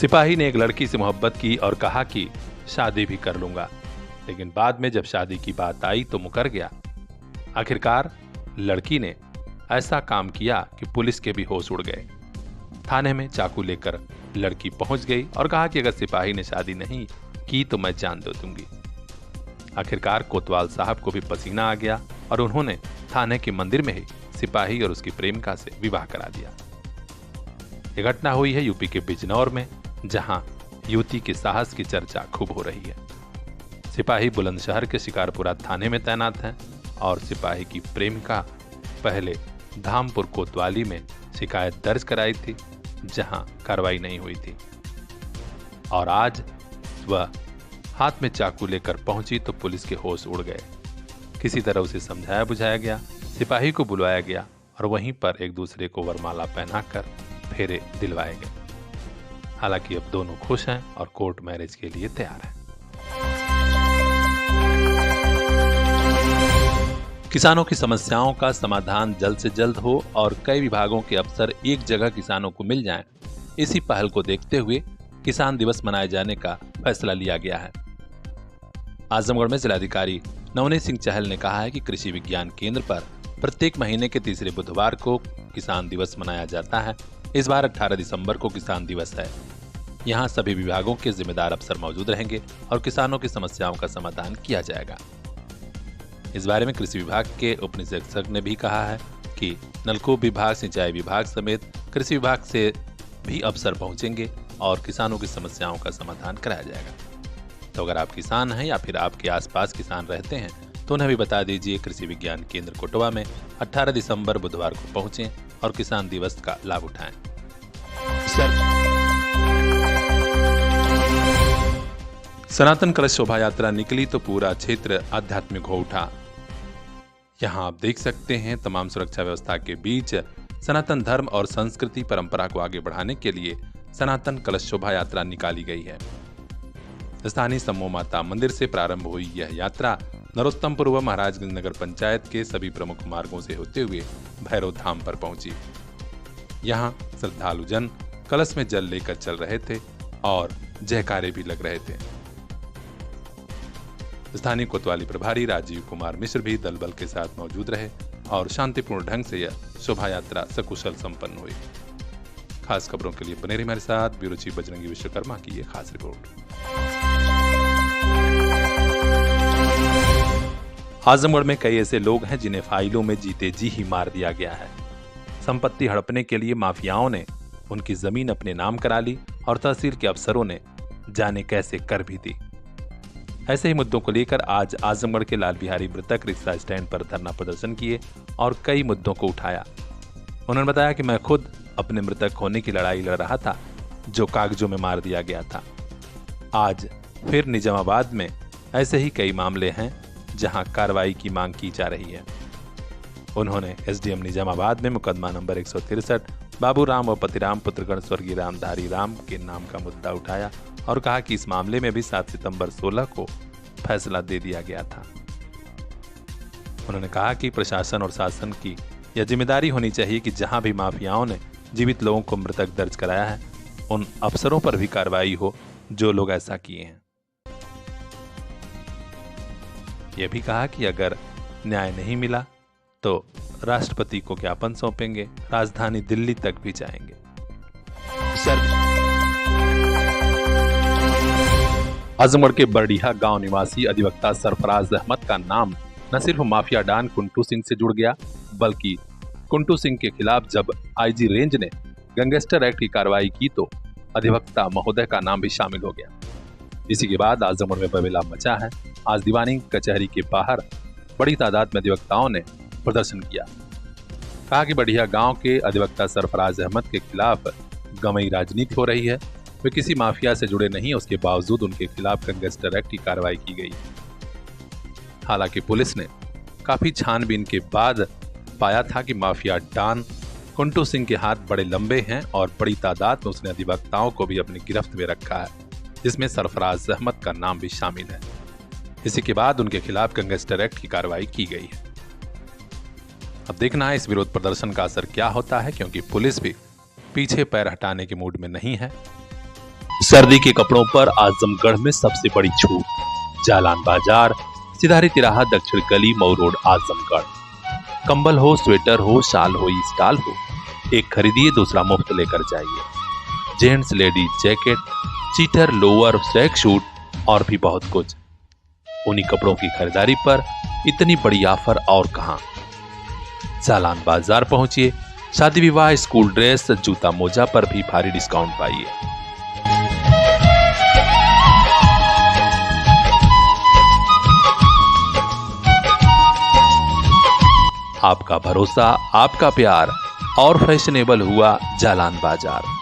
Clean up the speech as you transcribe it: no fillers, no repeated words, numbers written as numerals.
सिपाही ने एक लड़की से मोहब्बत की और कहा कि शादी भी कर लूंगा, लेकिन बाद में जब शादी की बात आई तो मुकर गया। आखिरकार लड़की ने ऐसा काम किया कि पुलिस के भी होश उड़ गए। थाने में चाकू लेकर लड़की पहुंच गई और कहा कि अगर सिपाही ने शादी नहीं की तो मैं जान दे दूंगी। आखिरकार कोतवाल साहब को भी पसीना आ गया और उन्होंने थाने के मंदिर में ही सिपाही और उसकी प्रेमिका से विवाह करा दिया। यह घटना हुई है यूपी के बिजनौर में, जहां युवती के साहस की चर्चा खूब हो रही है। सिपाही बुलंदशहर के शिकारपुरा थाने में तैनात हैं और सिपाही की प्रेमिका पहले धामपुर कोतवाली में शिकायत दर्ज कराई थी, जहां कार्रवाई नहीं हुई थी, और आज वह हाथ में चाकू लेकर पहुंची तो पुलिस के होश उड़ गए। किसी तरह उसे समझाया बुझाया गया, सिपाही को बुलवाया गया और वहीं पर एक दूसरे को वरमाला पहनाकर फेरे दिलवाए गए। हालांकि अब दोनों खुश हैं और कोर्ट मैरिज के लिए तैयार हैं। किसानों की समस्याओं का समाधान जल्द से जल्द हो और कई विभागों के अफसर एक जगह किसानों को मिल जाएं, इसी पहल को देखते हुए किसान दिवस मनाए जाने का फैसला लिया गया है। आजमगढ़ में जिलाधिकारी नवनीत सिंह चहल ने कहा है कि कृषि विज्ञान केंद्र पर प्रत्येक महीने के तीसरे बुधवार को किसान दिवस मनाया जाता है। इस बार 18 दिसंबर को किसान दिवस है। यहाँ सभी विभागों के जिम्मेदार अफसर मौजूद रहेंगे और किसानों की समस्याओं का समाधान किया जाएगा। इस बारे में कृषि विभाग के उप निदेशक ने भी कहा है कि नलकूप विभाग, सिंचाई विभाग समेत कृषि विभाग से भी अफसर पहुंचेंगे और किसानों की समस्याओं का समाधान कराया जाएगा। तो अगर आप किसान हैं या फिर आपके आसपास किसान रहते हैं तो उन्हें भी बता दीजिए। कृषि विज्ञान केंद्र कोटवा में 18 दिसंबर बुधवार को पहुंचें और किसान दिवस का लाभ उठाएं। सनातन कलश शोभा यात्रा निकली तो पूरा क्षेत्र आध्यात्मिक हो उठा। यहाँ आप देख सकते हैं तमाम सुरक्षा व्यवस्था के बीच सनातन धर्म और संस्कृति परंपरा को आगे बढ़ाने के लिए सनातन कलश शोभा यात्रा निकाली गई है। स्थानीय समो माता मंदिर से प्रारंभ हुई यह यात्रा नरोत्तमपुर व महाराजगंज नगर पंचायत के सभी प्रमुख मार्गों से होते हुए भैरव धाम पर पहुंची। यहाँ श्रद्धालु जन कलश में जल लेकर चल रहे थे और जयकारे भी लग रहे थे। स्थानीय कोतवाली प्रभारी राजीव कुमार मिश्र भी दल बल के साथ मौजूद रहे और शांतिपूर्ण ढंग से यह शोभा यात्रा सकुशल संपन्न हुई। खास खबरों के लिए बने रहिए हमारे साथ। ब्यूरो चीफ बजरंगी विश्वकर्मा की ये खास रिपोर्ट। आजमगढ़ में कई ऐसे लोग हैं जिन्हें फाइलों में जीते जी ही मार दिया गया है। संपत्ति हड़पने के लिए माफियाओं ने उनकी जमीन अपने नाम करा ली और तहसील के अफसरों ने जाने कैसे कर भी दी। ऐसे ही मुद्दों को लेकर आज आजमगढ़ के लाल बिहारी मृतक रिक्शा स्टैंड पर धरना प्रदर्शन किए और कई मुद्दों को उठाया। उन्होंने बताया कि मैं खुद अपने मृतक होने की लड़ाई लड़ रहा था जो कागजों में मार दिया गया था। आज फिर निजामाबाद में ऐसे ही कई मामले हैं जहां कार्रवाई की मांग की जा रही है। उन्होंने एसडीएम निजामाबाद में मुकदमा नंबर 163 बाबूराम व पतिराम पुत्रगण स्वर्गीय रामधारी राम के नाम का मुद्दा उठाया और कहा कि इस मामले में भी 7 सितंबर 16 को फैसला दे दिया गया था। उन्होंने कहा कि प्रशासन और शासन की यह जिम्मेदारी होनी चाहिए कि जहां भी माफियाओं ने जीवित लोगों को मृतक दर्ज कराया है उन अफसरों पर भी कार्रवाई हो जो लोग ऐसा किए हैं। यह भी कहा कि अगर न्याय नहीं मिला तो राष्ट्रपति को ज्ञापन सौंपेंगे, राजधानी दिल्ली तक भी जाएंगे। आजमगढ़ के बरडीहा गांव निवासी अधिवक्ता सरफराज अहमद का नाम न सिर्फ माफिया डॉन कुंटू सिंह से जुड़ गया, बल्कि कुंटू सिंह के खिलाफ जब आईजी रेंज ने गैंगस्टर एक्ट की कार्रवाई की तो अधिवक्ता महोदय का नाम भी शामिल हो गया। इसी के बाद आजमगढ़ में बवाल मचा है। आज दीवानी कचहरी के बाहर बड़ी तादाद में अधिवक्ताओं ने प्रदर्शन किया। कहा कि बढ़िया गांव के अधिवक्ता सरफराज अहमद के खिलाफ गमई राजनीति हो रही है। वे किसी माफिया से जुड़े नहीं, उसके बावजूद उनके खिलाफ गैंगस्टर एक्ट की कार्रवाई की गई। हालांकि पुलिस ने काफी छानबीन के बाद पाया था कि माफिया डॉन कुंटू सिंह के हाथ बड़े लंबे हैं और बड़ी तादाद में उसने अधिवक्ताओं को भी अपनी गिरफ्त में रखा है, जिसमें सरफराज अहमद का नाम भी शामिल है। इसी के बाद उनके खिलाफ गैंगस्टर एक्ट की कार्रवाई की गई है। अब देखना है इस विरोध प्रदर्शन का असर क्या होता है, क्योंकि पुलिस भी पीछे पैर हटाने के मूड में नहीं है। सर्दी के कपड़ों पर आजमगढ़ में सबसे बड़ी छूट। जालान बाजार, सिधारी तिराहा, दक्षिण गली, मऊ रोड, आजमगढ़। कंबल हो, स्वेटर हो, शाल हो, स्टॉल हो, एक खरीदिए दूसरा मुफ्त लेकर जाइए। Gents ladies jacket, cheater, lower, track suit और भी बहुत कुछ। उन्हीं कपड़ों की खरीदारी पर इतनी बड़ी ऑफर और कहां। जालान बाजार पहुंचिए, शादी विवाह, स्कूल ड्रेस, जूता मोजा पर भी भारी डिस्काउंट पाइए। आपका भरोसा, आपका प्यार और फैशनेबल हुआ जालान बाजार।